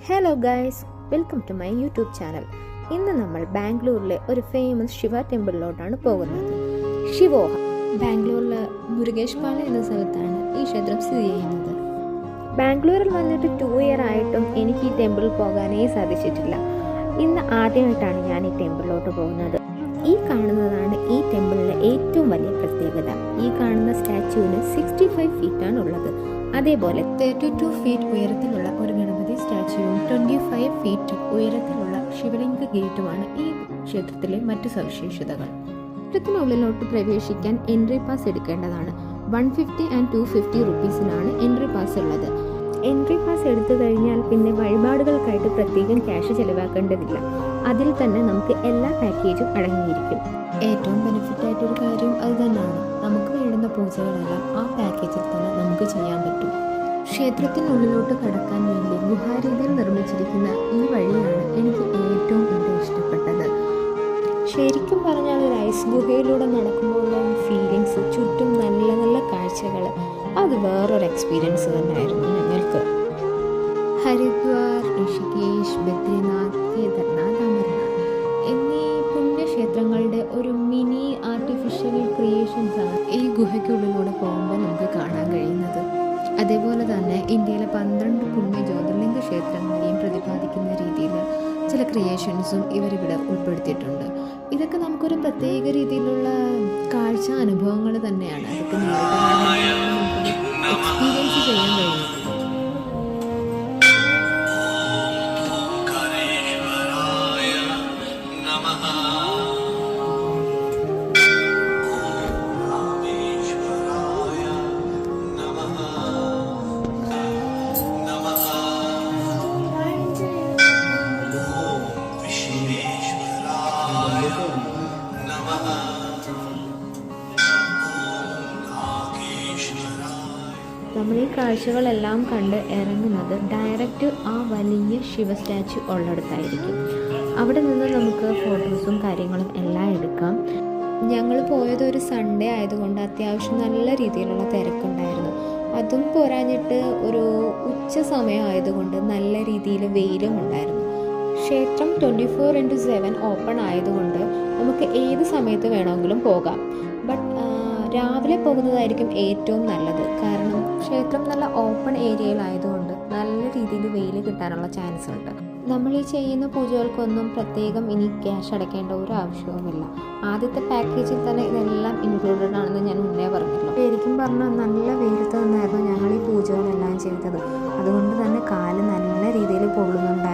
Hello guys, welcome to my YouTube channel. ഇന്ന് നമ്മൾ ബാംഗ്ലൂരിലെ ഒരു ഫേമസ് ശിവ ടെമ്പിളിലോട്ടാണ് പോകുന്നത്. ശിവോഹ. ബാംഗ്ലൂരിലെ മുരുകേഷ് പാലം എന്ന സ്ഥലത്താണ് ഈ ക്ഷേത്രം സ്ഥിതി ചെയ്യുന്നത്. ബാംഗ്ലൂരിൽ വന്നിട്ട് 2 ഇയർ ആയിട്ടും എനിക്ക് ഈ ടെമ്പിളിൽ പോകാനേ സാധിച്ചിട്ടില്ല. ഇന്ന് ആദ്യമായിട്ടാണ് ഞാൻ ഈ ടെമ്പിളിലോട്ട് പോകുന്നത്. ഈ കാണുന്നതാണ് ഈ ടെമ്പിളിലെ ഏറ്റവും വലിയ പ്രത്യേകത. ഈ കാണുന്ന സ്റ്റാച്യുവിന് 65 ഫീറ്റാണ് ഉള്ളത്. അതേപോലെ 32 ഫീറ്റ് ഉയരത്തിലുള്ള ഒരു ഗണപതി സ്റ്റാച്യുവും 25 ഫീറ്റ് ഉയരത്തിലുള്ള ശിവലിംഗ ഗേറ്റുമാണ് ഈ ക്ഷേത്രത്തിലെ മറ്റു സവിശേഷതകൾ. ക്ഷേത്രത്തിനുള്ളിലോട്ട് പ്രവേശിക്കാൻ എൻട്രി പാസ് എടുക്കേണ്ടതാണ്. 150 and 250 റുപ്പീസിനാണ് എൻട്രി പാസ് ഉള്ളത്. എൻട്രി പാസ് എടുത്തു കഴിഞ്ഞാൽ പിന്നെ വഴിപാടുകൾക്കായിട്ട് പ്രത്യേകം ക്യാഷ് ചിലവാക്കേണ്ടതില്ല. അതിൽ തന്നെ നമുക്ക് എല്ലാ പാക്കേജും അടങ്ങിയിരിക്കും. ഏറ്റവും ബെനിഫിറ്റ് ആയിട്ടൊരു കാര്യം അത് തന്നെയാണ്. നമുക്ക് വേണ്ടുന്ന പൂജകളെല്ലാം ആ പാക്കേജിൽ തന്നെ നമുക്ക് ചെയ്യാൻ പറ്റും. ക്ഷേത്രത്തിനുള്ളിലോട്ട് കടക്കാൻ വേണ്ടി ഗുഹാരീതിയിൽ നിർമ്മിച്ചിരിക്കുന്ന ഈ വഴിയാണ് എനിക്ക് ഏറ്റവും കൂടുതൽ ഇഷ്ടപ്പെട്ടത്. ശരിക്കും പറഞ്ഞാൽ ഒരു ഐസ് ഗുഹയിലൂടെ നടക്കുമ്പോഴുള്ള ഫീലിങ്സ്, ചുറ്റും നല്ല നല്ല കാഴ്ചകൾ, അത് വേറൊരു എക്സ്പീരിയൻസ് തന്നെയായിരുന്നു ഞങ്ങൾക്ക്. ഹരിദ്വാർ, ഋഷികേശ്, ബദ്രിനാഥ്, കേദർനാഥ്, അമർനാഥ് എന്നീ പുണ്യക്ഷേത്രങ്ങളുടെ ഒരു മിനി ആർട്ടിഫിഷ്യൽ ക്രിയേഷൻസ് ആണ് ഈ ഗുഹയ്ക്കുള്ളിലൂടെ പോകുമ്പോൾ നമുക്ക് കാണാൻ കഴിയുന്നത്. അതേപോലെ തന്നെ ഇന്ത്യയിലെ 12 പുണ്യ ജ്യോതിർലിംഗ ക്ഷേത്രങ്ങളെയും പ്രതിപാദിക്കുന്ന രീതിയിൽ ചില ക്രിയേഷൻസും ഇവരിവിടെ ഉൾപ്പെടുത്തിയിട്ടുണ്ട്. ഇതൊക്കെ നമുക്കൊരു പ്രത്യേക രീതിയിലുള്ള കാഴ്ച അനുഭവങ്ങൾ തന്നെയാണ്. അതൊക്കെ നേരിട്ട് എക്സ്പീരിയൻസ് ചെയ്യാൻ കഴിയുന്നത്. നമ്മൾ ഈ കാഴ്ചകളെല്ലാം കണ്ട് ഇറങ്ങുന്നത് ഡയറക്റ്റ് ആ വലിയ ശിവ സ്റ്റാച്യു ഉള്ളിടത്തായിരിക്കും. അവിടെ നിന്ന് നമുക്ക് ഫോട്ടോസും കാര്യങ്ങളും എല്ലാം എടുക്കാം. ഞങ്ങൾ പോയത് ഒരു സൺഡേ ആയതുകൊണ്ട് അത്യാവശ്യം നല്ല രീതിയിലുള്ള തിരക്കുണ്ടായിരുന്നു. അതും പോരാഞ്ഞിട്ട് ഒരു ഉച്ച സമയം ആയതുകൊണ്ട് നല്ല രീതിയിൽ വെയിലും ഉണ്ടായിരുന്നു. ക്ഷേത്രം 24/7 ഓപ്പൺ ആയതുകൊണ്ട് നമുക്ക് ഏത് സമയത്ത് വേണമെങ്കിലും പോകാം. ബട്ട് രാവിലെ പോകുന്നതായിരിക്കും ഏറ്റവും നല്ലത്. കാരണം ക്ഷേത്രം നല്ല ഓപ്പൺ ഏരിയയിലായതുകൊണ്ട് നല്ല രീതിയിൽ വെയിൽ കിട്ടാനുള്ള ചാൻസ് ഉണ്ട്. നമ്മൾ ഈ ചെയ്യുന്ന പൂജകൾക്കൊന്നും പ്രത്യേകം ഇനി ക്യാഷ് അടയ്ക്കേണ്ട ഒരു ആവശ്യവുമില്ല. ആദ്യത്തെ പാക്കേജിൽ തന്നെ ഇതെല്ലാം ഇൻക്ലൂഡഡ് ആണെന്ന് ഞാൻ മുന്നേ പറഞ്ഞല്ലോ. ശരിക്കും പറഞ്ഞാൽ നല്ല വെയിലത്ത് നിന്നായിരുന്നു ഞങ്ങൾ ഈ പൂജകളെല്ലാം ചെയ്തത്. അതുകൊണ്ട് തന്നെ കാല് നല്ല രീതിയിൽ പൊള്ളുന്നുണ്ടായിരുന്നു.